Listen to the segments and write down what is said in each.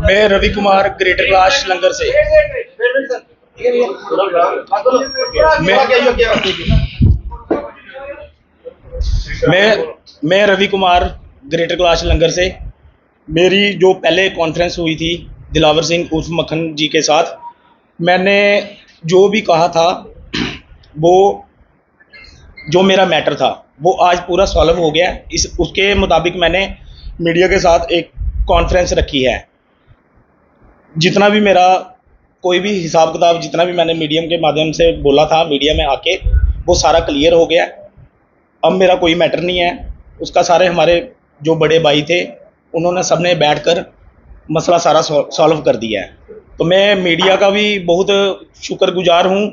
मैं Ravi Kumar greater class लंगर से मैं रवि कुमार ग्रेटर क्लास लंगर से। मेरी जो पहले कॉन्फ्रेंस हुई थी दिलावर सिंह उर्फ मक्खन जी के साथ, मैंने जो भी कहा था वो जो मेरा मैटर था वो आज पूरा सॉल्व हो गया। उसके मुताबिक मैंने मीडिया के साथ एक कॉन्फ्रेंस रखी है। जितना भी मेरा कोई भी हिसाब किताब जितना भी मैंने मीडियम के माध्यम से बोला था मीडिया में आके, वो सारा क्लियर हो गया। अब मेरा कोई मैटर नहीं है उसका। सारे हमारे जो बड़े भाई थे उन्होंने सबने बैठकर मसला सारा सॉल्व कर दिया है। तो मैं मीडिया का भी बहुत शुक्रगुजार हूँ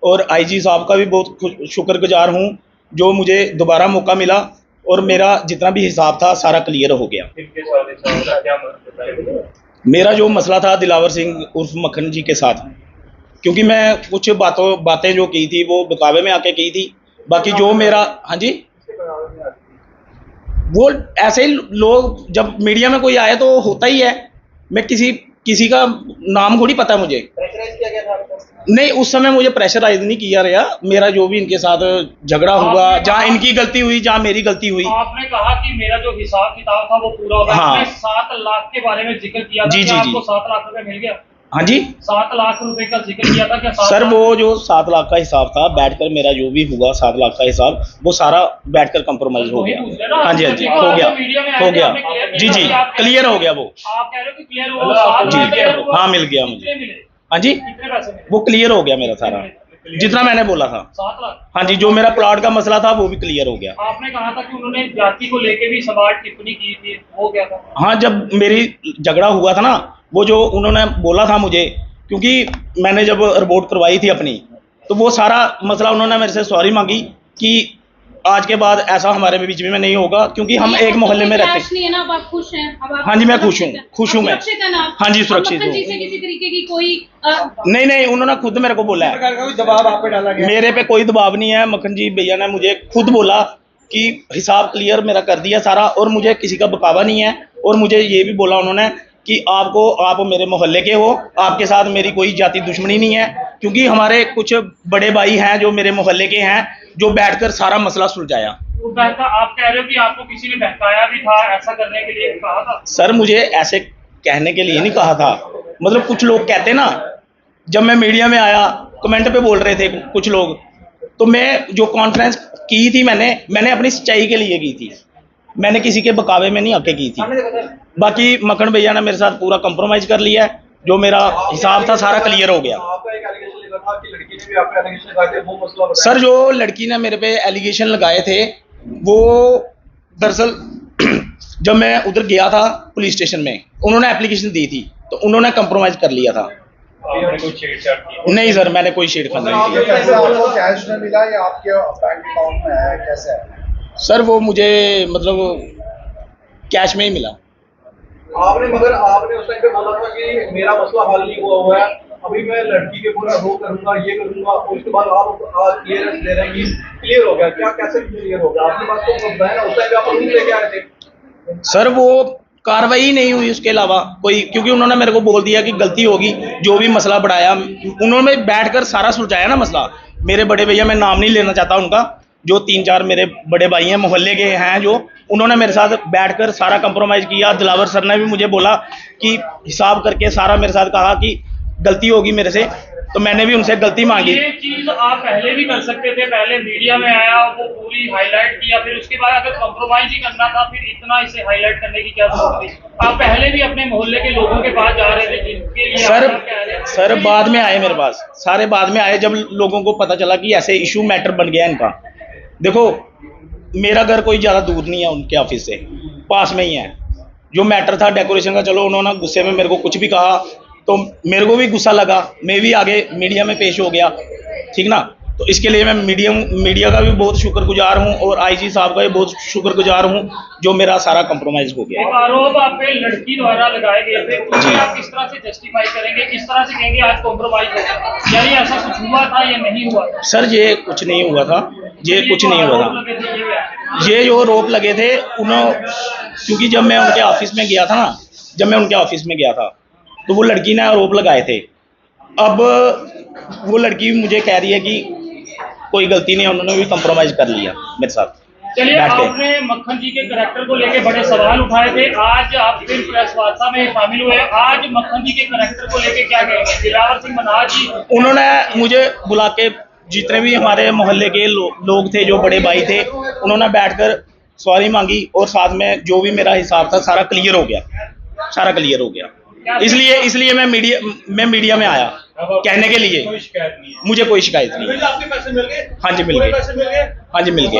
और आईजी साहब का भी बहुत शुक्रगुजार हूँ जो मुझे दोबारा मौका मिला और मेरा जितना भी हिसाब था सारा क्लियर हो गया। मेरा जो मसला था दिलावर सिंह उर्फ मक्खन जी के साथ, क्योंकि मैं कुछ बातें जो की थी वो बकावे में आके की थी। बाकी जो मेरा, हाँ जी, वो ऐसे ही लोग जब मीडिया में कोई आए तो होता ही है। मैं किसी का नाम थोड़ी पता है मुझे। नहीं, उस समय मुझे प्रेशराइज नहीं किया गया। मेरा जो भी इनके साथ झगड़ा हुआ, जहाँ इनकी गलती हुई जहाँ मेरी गलती हुई। आपने कहा कि मेरा जो हिसाब किताब था वो पूरा होगा। हाँ। 7 लाख के बारे में जिक्र किया था। जी, जी, आपको 7 लाख रुपए मिल गया? हाँ जी, 7 लाख रुपए का जिक्र किया था क्या? सर वो जो 7 लाख का हिसाब था बैठकर मेरा जो भी हुआ 7 लाख का हिसाब वो सारा बैठकर कंप्रोमाइज हो गया। हाँ जी, हाँ जी, हो गया। जी जी, क्लियर हो गया। वो आप कह रहे हो कि क्लियर हुआ? जी, हाँ मिल गया मुझे। हाँ जी, वो क्लियर हो गया मेरा सारा जितना मैंने बोला था। 7 लाख? हाँ जी, जो मेरा प्लॉट का मसला था वो भी क्लियर हो गया। आपने कहा था कि उन्होंने जाति को लेके भी सवाल टिप्पणी की थी, वो क्या था? हाँ, जब मेरी झगड़ा हुआ था ना, वो जो उन्होंने बोला था मुझे, क्योंकि मैंने जब रिपोर्ट करवाई थी अपनी, तो वो सारा मसला उन्होंने मेरे से सॉरी मांगी कि आज के बाद ऐसा हमारे बीच में नहीं होगा, क्योंकि हम एक मोहल्ले में रहते हैं। आप खुश हैं? हाँ जी, मैं खुश हूँ मैं। हाँ जी, सुरक्षित हूँ। किसी तरीके की कोई नहीं, उन्होंने खुद मेरे को बोला है। दबाव आप पे डाला गया? मेरे पे कोई दबाव नहीं है। मक्खन जी भैया ने मुझे खुद बोला कि हिसाब क्लियर मेरा कर दिया सारा और मुझे किसी का बकावा नहीं है। और मुझे ये भी बोला उन्होंने कि आप मेरे मोहल्ले के हो, आपके साथ मेरी कोई जाति दुश्मनी नहीं है, क्योंकि हमारे कुछ बड़े भाई हैं जो मेरे मोहल्ले के हैं जो बैठकर सारा मसला सुलझाया। आप कह रहे हो कि आपको किसी ने बहकाया भी था, ऐसा करने के लिए कहा था? सर मुझे ऐसे कहने के लिए नहीं कहा था। मतलब कुछ लोग कहते ना, जब मैं मीडिया में आया कमेंट पे बोल रहे थे कुछ लोग, तो मैं जो कॉन्फ्रेंस की थी मैंने अपनी सच्चाई के लिए की थी। मैंने किसी के बकावे में नहीं आके की थी। बाकी मक्खन भैया ने मेरे साथ पूरा कंप्रोमाइज कर लिया है। जो मेरा हिसाब था सारा क्लियर हो गया। सर जो लड़की ने मेरे पे एलिगेशन लगाए थे वो दरअसल जब मैं उधर गया था पुलिस स्टेशन में, उन्होंने एप्लीकेशन दी थी तो उन्होंने कंप्रोमाइज कर लिया था। नहीं सर, मैंने कोई छेड़छाड़ नहीं किया। कैश में मिला या आपके बैंक अकाउंट में है, कैसे है? सर वो मुझे मतलब कैश में ही मिला। मगर आपने उस टाइम पे बोला था कि मेरा मसला हल नहीं हुआ है, अभी मैं लड़की के पूरा रो करूंगा, ये करूंगा, और उसके बाद आप क्लियरेंस दे रहे हैं कि क्लियर हो गया। क्या कैसे क्लियर हो गया? आपके पास तो बताया ना, उस टाइम पे आप रूम लेके आए थे। सर वो कार्रवाई नहीं हुई उसके अलावा कोई, क्योंकि उन्होंने मेरे को बोल दिया कि गलती होगी। जो भी मसला बढ़ाया उन्होंने बैठकर सारा सुलझाया ना मसला। मेरे बड़े भैया, मैं नाम नहीं लेना चाहता उनका, जो 3-4 मेरे बड़े भाई हैं मोहल्ले के हैं, जो उन्होंने मेरे साथ बैठकर सारा कंप्रोमाइज़ किया। दिलावर सर ने भी मुझे बोला कि हिसाब करके सारा मेरे साथ कहा कि गलती होगी मेरे से, तो मैंने भी उनसे गलती मांगी। ये चीज आप पहले भी कर सकते थे। पहले मीडिया में आया, वो पूरी हाईलाइट किया, फिर उसके बाद अगर कंप्रोमाइज ही करना था फिर इतना इसे हाईलाइट करने की क्या जरूरत थी? आप पहले भी अपने मोहल्ले के लोगों के पास जा रहे थे जिनके लिए सर बाद में आए मेरे पास, सारे बाद में आए जब लोगों को पता चला कि ऐसे इशू मैटर बन गया इनका। देखो मेरा घर कोई ज़्यादा दूर नहीं है उनके ऑफिस से, पास में ही है। जो मैटर था डेकोरेशन का, चलो उन्होंने गुस्से में मेरे को कुछ भी कहा तो मेरे को भी गुस्सा लगा, मैं भी आगे मीडिया में पेश हो गया, ठीक ना। तो इसके लिए मैं मीडिया का भी बहुत शुक्रगुजार हूँ और आईजी साहब का भी बहुत शुक्रगुजार हूँ जो मेरा सारा कंप्रोमाइज हो गया। आरोप आप पे लड़की द्वारा लगाए गए थे, तो आप किस तरह से जस्टिफाई करेंगे, किस तरह से कहेंगे आज कंप्रोमाइज हो गया? यानी ऐसा कुछ हुआ था या नहीं हुआ था? सर ये कुछ नहीं हुआ था, ये कुछ नहीं हुआ था। ये जो आरोप लगे थे उन्होंने, क्योंकि जब मैं उनके ऑफिस में गया था तो वो लड़की ने आरोप लगाए थे। अब वो लड़की भी मुझे कह रही है कि कोई गलती नहीं है, उन्होंने भी कंप्रोमाइज़ कर लिया मेरे साथ चलिए, बैठ के। आपने मक्खन जी के करैक्टर को लेके बड़े सवाल उठाए थे, आज आप फिर प्रेस वार्ता में शामिल हुए। आज मक्खन जी के करैक्टर को लेके क्या कहेंगे? दिलावर सिंह मनाज जी उन्होंने मुझे बुला के, जितने भी हमारे मोहल्ले के लोग थे, जो बड़े भाई थे, उन्होंने बैठकर सॉरी मांगी और साथ में जो भी मेरा हिसाब था सारा क्लियर हो गया, सारा क्लियर हो गया। इसलिए मैं मीडिया में आया कहने के लिए। मुझे कोई शिकायत नहीं है। आपके पैसे मिल गए? हाँ जी मिल गए। पैसे मिल गए? हाँ जी मिल गए।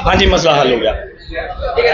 हाँ जी मसला हल हो गया।